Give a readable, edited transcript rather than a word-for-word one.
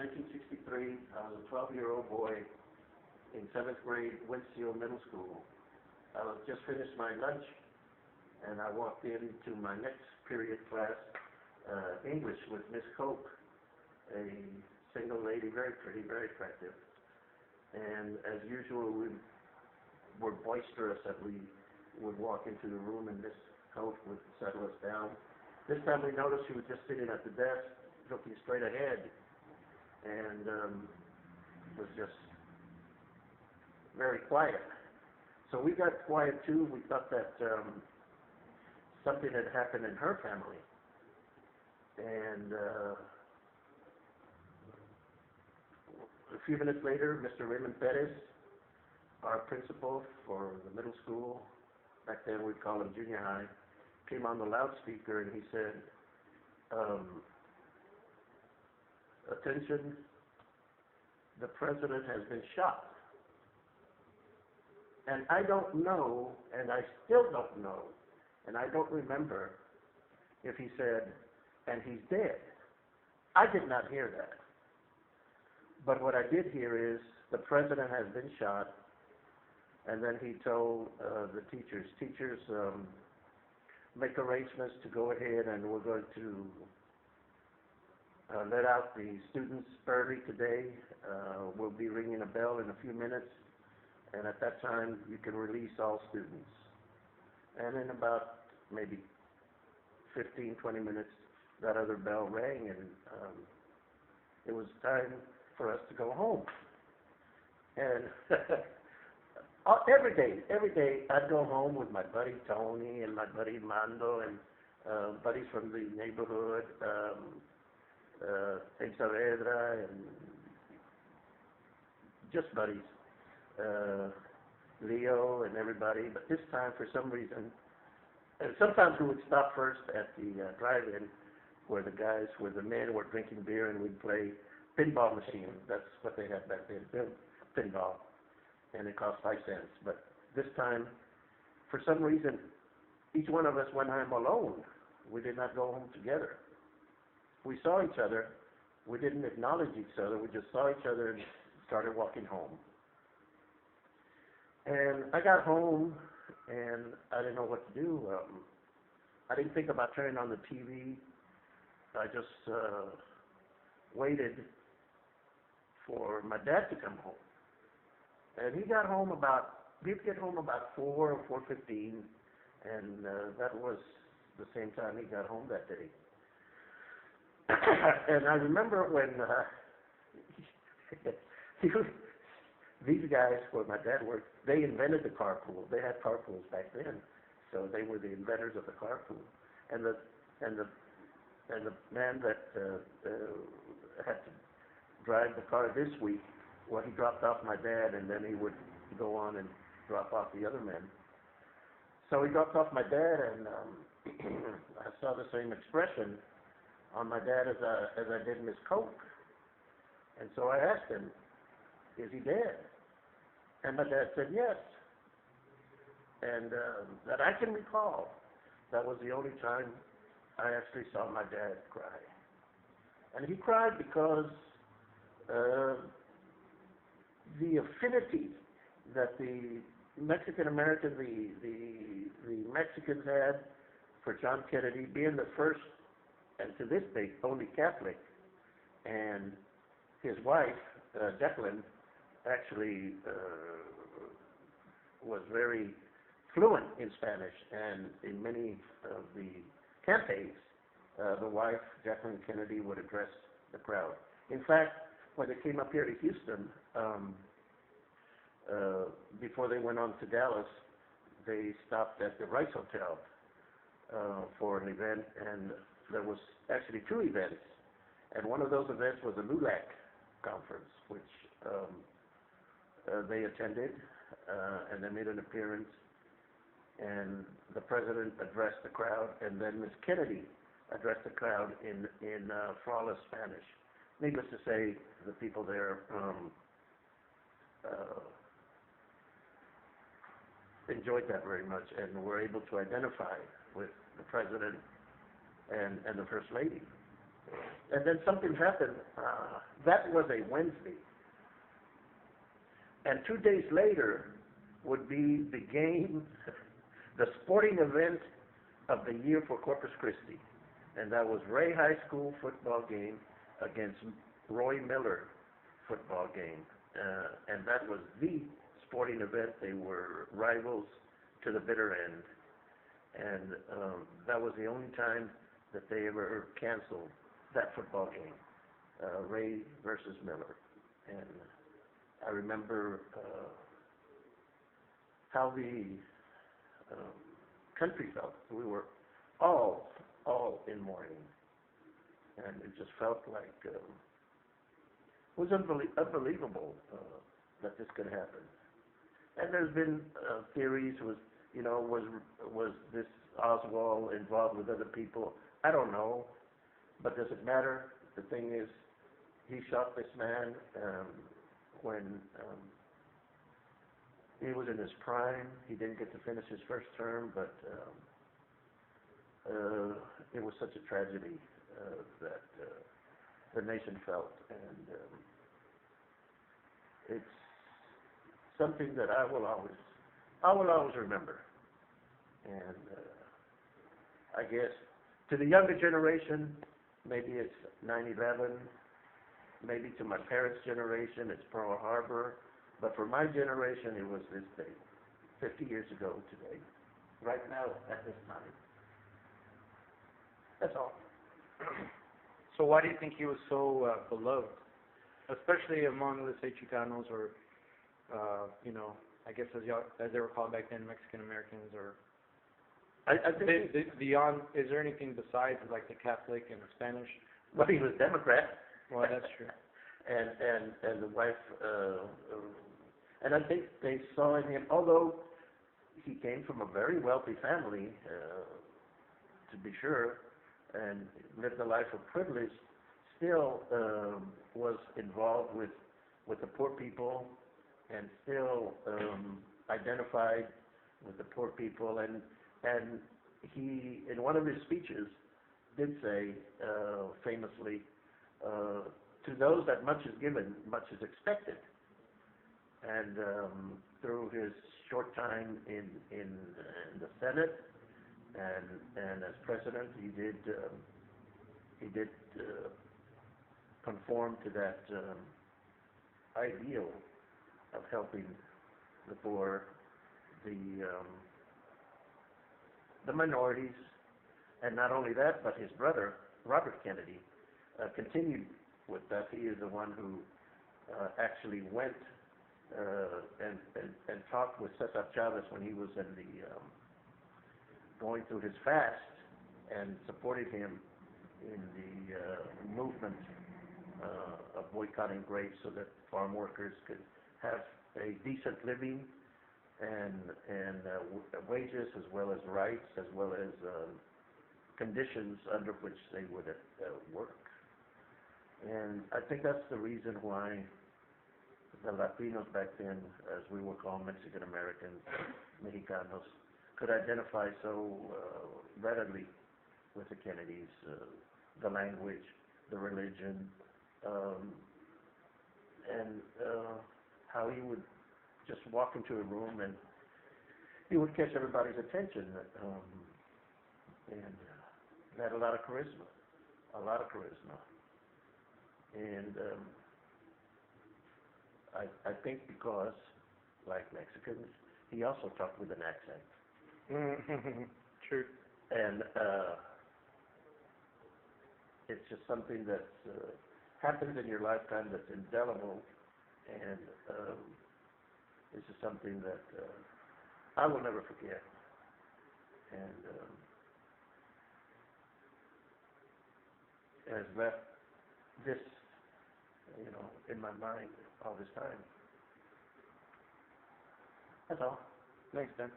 1963. I was a 12-year-old boy in 7th grade, Winfield Middle School. I was just finished my lunch, and I walked into my next period class, English, with Miss Coke, a single lady, very pretty, very attractive. And as usual, we were boisterous that we would walk into the room and Miss Coke would settle us down. This time we noticed she was just sitting at the desk, looking straight ahead, and was just very quiet. So we got quiet too. We thought that something had happened in her family. And a few minutes later, Mr. Raymond Perez, our principal for the middle school, back then we'd call him junior high, came on the loudspeaker and he said, "Attention, the president has been shot." And I don't know, and I still don't know, and I don't remember if he said, "and he's dead." I did not hear that. But what I did hear is, the president has been shot, and then he told the teachers, make arrangements to go ahead and we're going to let out the students early today. We'll be ringing a bell in a few minutes, and at that time you can release all students. And in about maybe 15, 20 minutes, that other bell rang, and it was time for us to go home. And every day I'd go home with my buddy Tony and my buddy Mando and buddies from the neighborhood, Saavedra, and just buddies, Leo and everybody. But this time, for some reason, and sometimes we would stop first at the drive-in where the men were drinking beer, and we'd play pinball machines. That's what they had back then, pinball. And it cost 5 cents. But this time, for some reason, each one of us went home alone. We did not go home together. We saw each other. We didn't acknowledge each other. We just saw each other and started walking home. And I got home, and I didn't know what to do. I didn't think about turning on the TV. I just waited for my dad to come home. And he'd get home about 4 or 4:15, and that was the same time he got home that day. And I remember when these guys, where my dad worked, they invented the carpool. They had carpools back then, so they were the inventors of the carpool. And the man that had to drive the car this week, well, he dropped off my dad, and then he would go on and drop off the other men. So he dropped off my dad, and I saw the same expression on my dad as I did Miss Coke. And so I asked him, "Is he dead?" And my dad said yes. And that I can recall, that was the only time I actually saw my dad cry. And he cried because the affinity that the Mexican American, the Mexicans had for John Kennedy, being the first, and to this day, only Catholic, and his wife, Declan, actually was very fluent in Spanish, and in many of the campaigns, the wife, Jacqueline Kennedy, would address the crowd. In fact, when they came up here to Houston, before they went on to Dallas, they stopped at the Rice Hotel for an event, and there was actually 2 events. And one of those events was a LULAC conference, which they attended, and they made an appearance, and the president addressed the crowd, and then Miss Kennedy addressed the crowd in flawless Spanish. Needless to say, the people there enjoyed that very much and were able to identify with the president and the First Lady. And then something happened. That was a Wednesday. And 2 days later would be the game, the sporting event of the year for Corpus Christi. And that was Ray High School football game against Roy Miller football game. And that was the sporting event. They were rivals to the bitter end. And that was the only time that they ever canceled that football game, Ray versus Miller. And I remember how the country felt. We were all in mourning, and it just felt like it was unbelievable that this could happen. And there's been theories, was this Oswald involved with other people? I don't know, but does it matter? The thing is, he shot this man when he was in his prime. He didn't get to finish his first term, but it was such a tragedy that the nation felt, and it's something that I will always remember. And I guess to the younger generation, maybe it's 9/11. Maybe to my parents' generation, it's Pearl Harbor. But for my generation, it was this day, 50 years ago today, right now at this time. That's all. So why do you think he was so beloved, especially among, let's say, Chicanos, or I guess as they were called back then, Mexican Americans, or I think beyond? Is there anything besides like the Catholic and the Spanish? well, he was Democrat. Well, that's true. and the wife, and I think they saw in him, although he came from a very wealthy family, to be sure, and lived a life of privilege, still was involved with the poor people, and still identified with the poor people, and he, in one of his speeches, did say famously, to those that much is given, much is expected. And through his short time in the Senate and as president, he did conform to that ideal of helping the poor, the minorities, and not only that, but his brother Robert Kennedy continued with that. He is the one who actually went and talked with Cesar Chavez when he was in going through his fast, and supported him in the movement of boycotting grapes so that farm workers could have a decent living and wages, as well as rights, as well as conditions under which they would work. And I think that's the reason why the Latinos back then, as we were called, Mexican Americans, Mexicanos, could identify so readily with the Kennedys, the language, the religion, and how he would just walk into a room and he would catch everybody's attention. And he had a lot of charisma. And I think because, like Mexicans, he also talked with an accent. True. And it's just something that happens in your lifetime that's indelible, and it's just something that I will never forget. And has left this, in my mind all this time. That's all. Thanks, Ben.